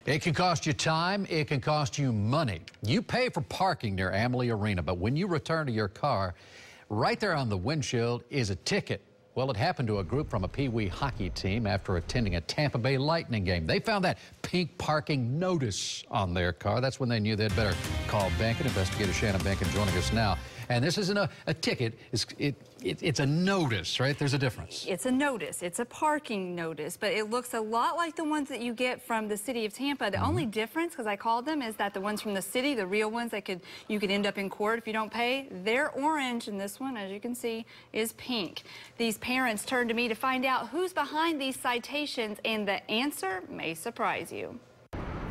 It can cost you time, it can cost you money. You pay for parking near Amalie Arena, but when you return to your car, right there on the windshield is a ticket. Well, it happened to a group from a Pee Wee hockey team after attending a Tampa Bay Lightning game. They found that pink parking notice on their car. That's when they knew they'd better call Benkin. Investigator Shannon Benkin joining us now. And this isn't a ticket, it's a notice, right? There's a difference. It's a notice. It's a parking notice, but it looks a lot like the ones that you get from the city of Tampa. The only difference, because I called them, is that the ones from the city, the real ones that you could end up in court if you don't pay, they're orange, and this one, as you can see, is pink. These parents turned to me to find out who's behind these citations, and the answer may surprise you.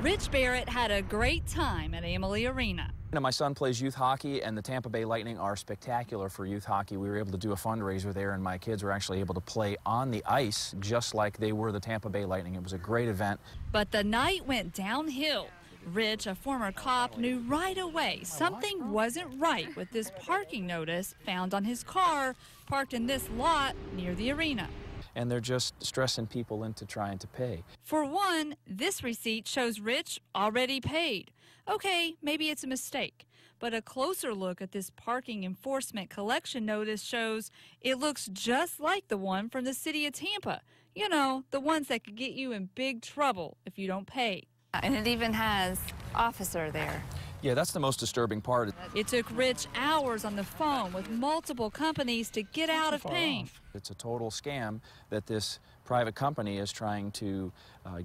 Rich Barrett had a great time at Amalie Arena. My son plays youth hockey, and the Tampa Bay Lightning are spectacular for youth hockey. We were able to do a fundraiser there, and my kids were actually able to play on the ice just like they were the Tampa Bay Lightning. It was a great event. But the night went downhill. Rich, a former cop, knew right away something wasn't right with this parking notice found on his car parked in this lot near the arena. And they're just stressing people into trying to pay. For one, this receipt shows Rich already paid. Okay, maybe it's a mistake, but a closer look at this parking enforcement collection notice shows it looks just like the one from the city of Tampa. You know, the ones that could get you in big trouble if you don't pay. And it even has officer there. Yeah, that's the most disturbing part. It took Rich hours on the phone with multiple companies to get out of paying. It's a total scam that this private company is trying to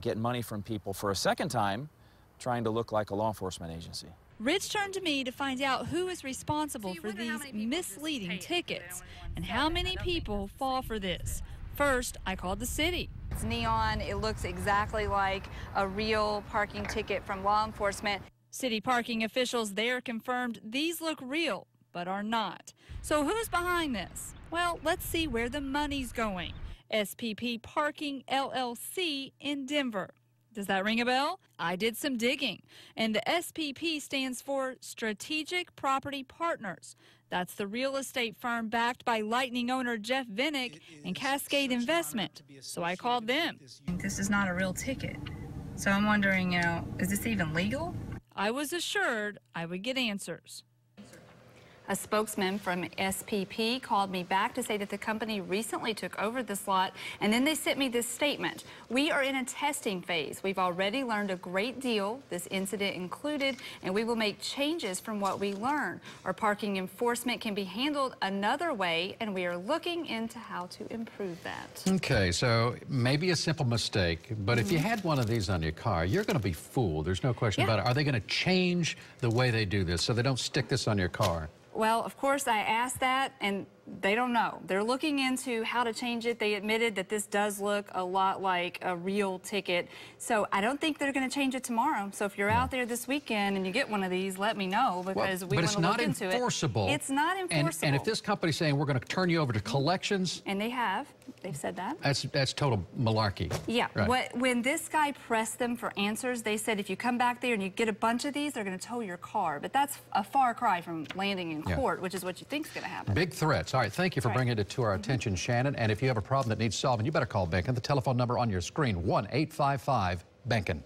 get money from people for a second time, trying to look like a law enforcement agency. Rich turned to me to find out who is responsible for these misleading tickets and how many people fall for this. First, I called the city. It's neon. It looks exactly like a real parking ticket from law enforcement. City parking officials there confirmed these look real, but are not. So who's behind this? Well, let's see where the money's going. SPP Parking LLC in Denver. Does that ring a bell? I did some digging, and the SPP stands for Strategic Property Partners. That's the real estate firm backed by Lightning owner Jeff Vinnick and Cascade Investment. So I called them. This is not a real ticket. So I'm wondering, is this even legal? I was assured I would get answers. A spokesman from SPP called me back to say that the company recently took over this lot, and then they sent me this statement. We are in a testing phase. We've already learned a great deal, this incident included, and we will make changes from what we learn. Our parking enforcement can be handled another way, and we are looking into how to improve that. Okay, so maybe a simple mistake, but if you had one of these on your car, you're going to be fooled. There's no question about it. Are they going to change the way they do this so they don't stick this on your car? Well, of course, I asked that, and they don't know. They're looking into how to change it. They admitted that this does look a lot like a real ticket. So I don't think they're going to change it tomorrow. So if you're out there this weekend and you get one of these, let me know, because we want to look into it. But it's not enforceable. It's not enforceable. And if this company's saying we're going to turn you over to collections... And they have. They've said that. That's total malarkey. Yeah. Right. When this guy pressed them for answers, they said if you come back there and you get a bunch of these, they're going to tow your car. But that's a far cry from landing in court, which is what you think is going to happen. Big threats. All right, thank you for bringing it to our attention, Shannon. And if you have a problem that needs solving, you better call Benkin. The telephone number on your screen, 1-855-BENKIN.